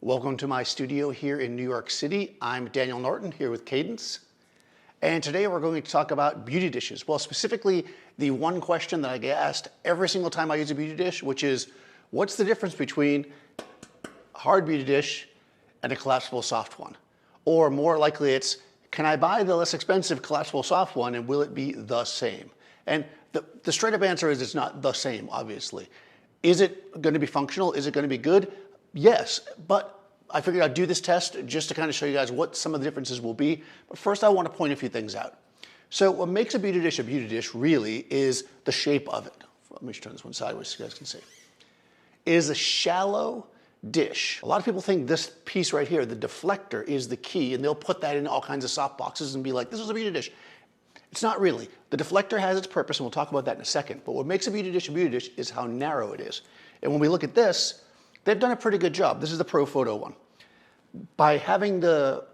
Welcome to my studio here in New York City. I'm Daniel Norton here with Cadence. And today we're going to talk about beauty dishes. Well, specifically the one question that I get asked every single time I use a beauty dish, which is, what's the difference between a hard beauty dish and a collapsible soft one? Or more likely it's, can I buy the less expensive collapsible soft one and will it be the same? And the straight up answer is it's not the same, obviously. Is it going to be functional? Is it going to be good? Yes, but I figured I'd do this test just to kind of show you guys what some of the differences will be. But first I want to point a few things out. So what makes a beauty dish really is the shape of it. Let me turn this one sideways so you guys can see. It is a shallow dish. A lot of people think this piece right here, the deflector, is the key, and they'll put that in all kinds of soft boxes and be like, this is a beauty dish. It's not really. The deflector has its purpose, and we'll talk about that in a second. But what makes a beauty dish is how narrow it is. And when we look at this, they've done a pretty good job. This is the Profoto one. By having the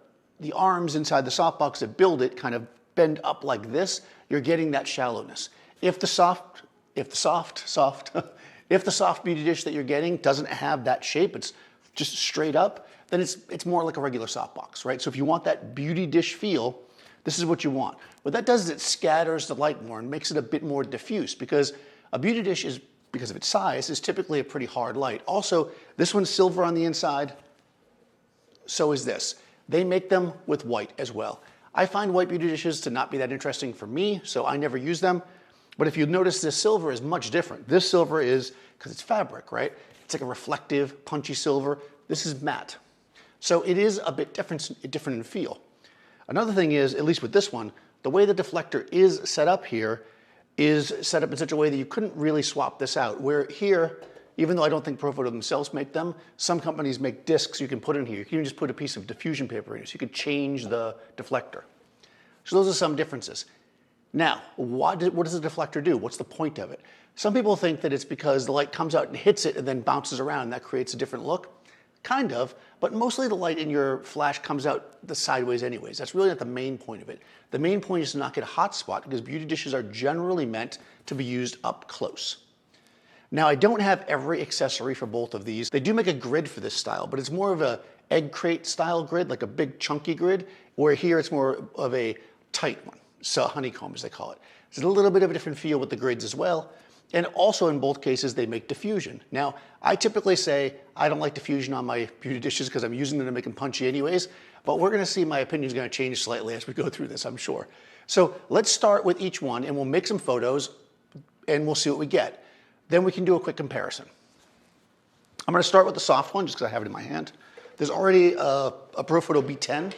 arms inside the softbox that build it kind of bend up like this, you're getting that shallowness. If the soft beauty dish that you're getting doesn't have that shape, it's just straight up, then it's more like a regular softbox, right? So if you want that beauty dish feel, this is what you want. What that does is it scatters the light more and makes it a bit more diffuse, because a beauty dish is, because of its size, is typically a pretty hard light. Also, this one's silver on the inside, so is this. They make them with white as well. I find white beauty dishes to not be that interesting for me, so I never use them. But if you notice, this silver is much different. This silver is, because it's fabric, right? It's like a reflective, punchy silver. This is matte. So it is a bit different in feel. Another thing is, at least with this one, the way the deflector is set up here is set up in such a way that you couldn't really swap this out. Where here, even though I don't think Profoto themselves make them, some companies make discs you can put in here. You can just put a piece of diffusion paper in here, so you could change the deflector. So those are some differences. Now, what does the deflector do? What's the point of it? Some people think that it's because the light comes out and hits it and then bounces around, and that creates a different look. Kind of, but mostly the light in your flash comes out the sideways anyways. That's really not the main point of it. The main point is to not get a hot spot, because beauty dishes are generally meant to be used up close. Now, I don't have every accessory for both of these. They do make a grid for this style, but it's more of a egg crate style grid, like a big chunky grid, where here it's more of a tight one. So honeycomb, as they call it. It's a little bit of a different feel with the grids as well. And also in both cases, they make diffusion. Now, I typically say I don't like diffusion on my beauty dishes because I'm using them to make them punchy anyways, but we're gonna see my opinion is gonna change slightly as we go through this, I'm sure. So let's start with each one and we'll make some photos and we'll see what we get. Then we can do a quick comparison. I'm gonna start with the soft one just because I have it in my hand. There's already a Profoto B10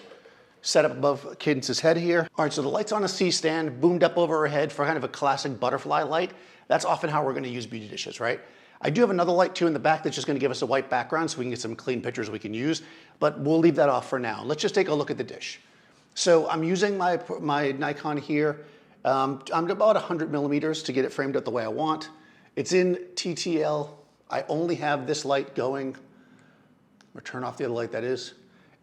set up above Cadence's head here. All right, so the light's on a C-stand, boomed up over her head for kind of a classic butterfly light. That's often how we're gonna use beauty dishes, right? I do have another light too in the back that's just gonna give us a white background so we can get some clean pictures we can use, but we'll leave that off for now. Let's just take a look at the dish. So I'm using my Nikon here. I'm about 100 millimeters to get it framed out the way I want. It's in TTL. I only have this light going. Or turn off the other light, that is.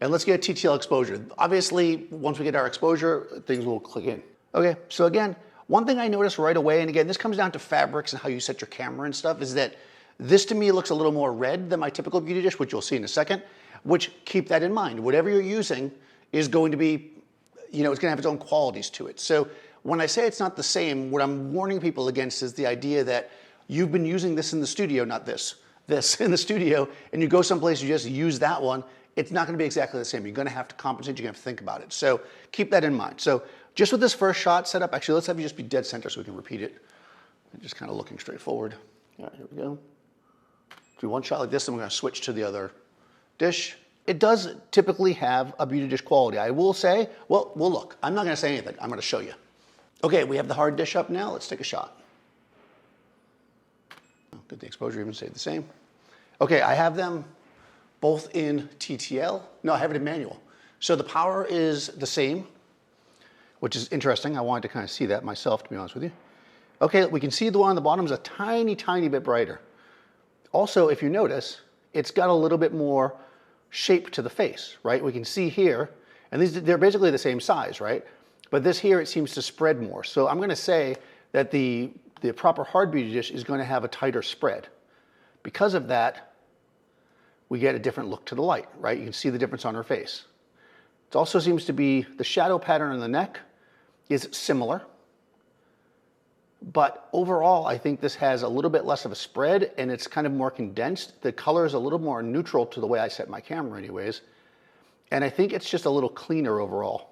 And let's get TTL exposure. Obviously, once we get our exposure, things will click in. Okay, so again, one thing I noticed right away, and again, this comes down to fabrics and how you set your camera and stuff, is that this to me looks a little more red than my typical beauty dish, which you'll see in a second, which keep that in mind. Whatever you're using is going to be, it's gonna have its own qualities to it. So when I say it's not the same, what I'm warning people against is the idea that you've been using this in the studio, not this in the studio, and you go someplace, you just use that one, it's not gonna be exactly the same. You're gonna have to compensate, you're gonna have to think about it. So keep that in mind. So just with this first shot set up, actually, let's have you just be dead center so we can repeat it. And just kind of looking straight forward. All right, here we go. Do one shot like this, and we're gonna switch to the other dish. It does typically have a beauty dish quality. I will say, well, look, I'm not gonna say anything, I'm gonna show you. Okay, we have the hard dish up now, let's take a shot. Good, the exposure even stayed the same. Okay, I have them both in TTL. No, I have it in manual. So the power is the same, which is interesting. I wanted to kind of see that myself, to be honest with you. Okay, we can see the one on the bottom is a tiny, tiny bit brighter. Also, if you notice, it's got a little bit more shape to the face, right? We can see here, and they're basically the same size, right? But this here, it seems to spread more. So I'm gonna say that the proper hard beauty dish is gonna have a tighter spread. Because of that, we get a different look to the light, right? You can see the difference on her face. It also seems to be the shadow pattern on the neck is similar. But overall, I think this has a little bit less of a spread and it's kind of more condensed. The color is a little more neutral to the way I set my camera anyways. And I think it's just a little cleaner overall.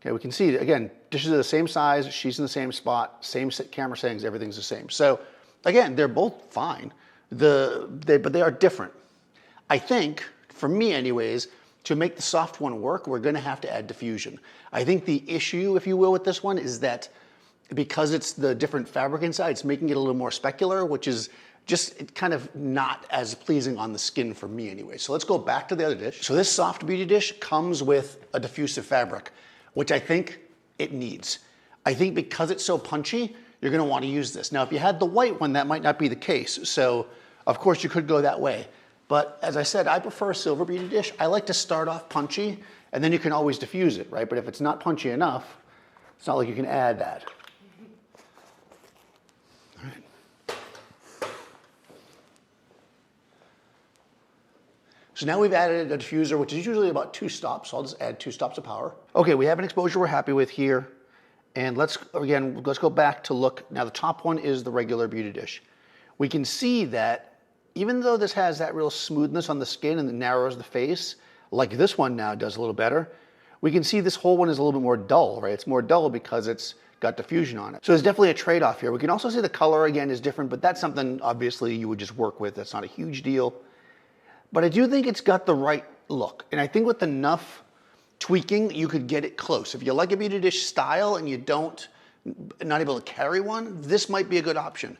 Okay, we can see, again, dishes are the same size, she's in the same spot, same camera settings, everything's the same. So again, they're both fine, but they are different. I think, for me anyways, to make the soft one work, we're gonna have to add diffusion. I think the issue, if you will, with this one is that because it's the different fabric inside, it's making it a little more specular, which is just kind of not as pleasing on the skin for me anyway. So let's go back to the other dish. So this soft beauty dish comes with a diffusive fabric, which I think it needs. I think because it's so punchy, you're gonna wanna use this. Now, if you had the white one, that might not be the case. So of course you could go that way. But as I said, I prefer a silver beauty dish. I like to start off punchy and then you can always diffuse it, right? But if it's not punchy enough, it's not like you can add that. All right. So now we've added a diffuser, which is usually about 2 stops. So I'll just add 2 stops of power. Okay, we have an exposure we're happy with here. And let's go back to look. Now the top one is the regular beauty dish. We can see that even though this has that real smoothness on the skin and it narrows the face, like this one now does a little better, we can see this whole one is a little bit more dull, right? It's more dull because it's got diffusion on it. So there's definitely a trade-off here. We can also see the color again is different, but that's something obviously you would just work with. That's not a huge deal. But I do think it's got the right look. And I think with enough tweaking, you could get it close. If you like a beauty dish style and not able to carry one, this might be a good option.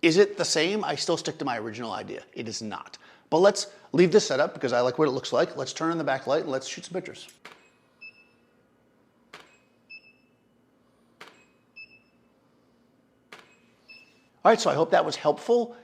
Is it the same? I still stick to my original idea. It is not. But let's leave this set up because I like what it looks like. Let's turn on the backlight and let's shoot some pictures. All right, so I hope that was helpful.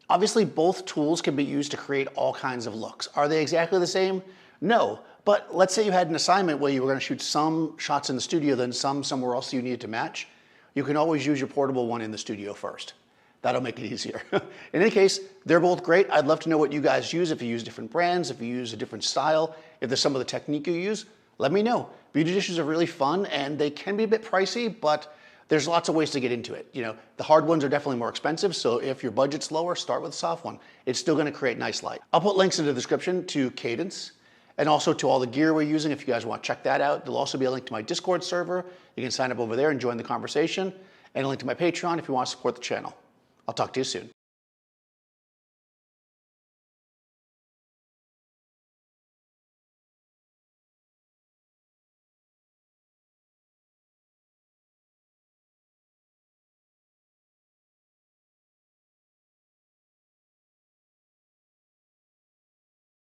Obviously, both tools can be used to create all kinds of looks. Are they exactly the same? No, but let's say you had an assignment where you were gonna shoot some shots in the studio, then some somewhere else you needed to match. You can always use your portable one in the studio first. That'll make it easier. In any case, they're both great. I'd love to know what you guys use, if you use different brands, if you use a different style, if there's some of the technique you use, let me know. Beauty dishes are really fun and they can be a bit pricey, but there's lots of ways to get into it. You know, the hard ones are definitely more expensive, so if your budget's lower, start with a soft one. It's still gonna create nice light. I'll put links in the description to Cadence and also to all the gear we're using if you guys wanna check that out. There'll also be a link to my Discord server. You can sign up over there and join the conversation, and a link to my Patreon if you wanna support the channel. I'll talk to you soon.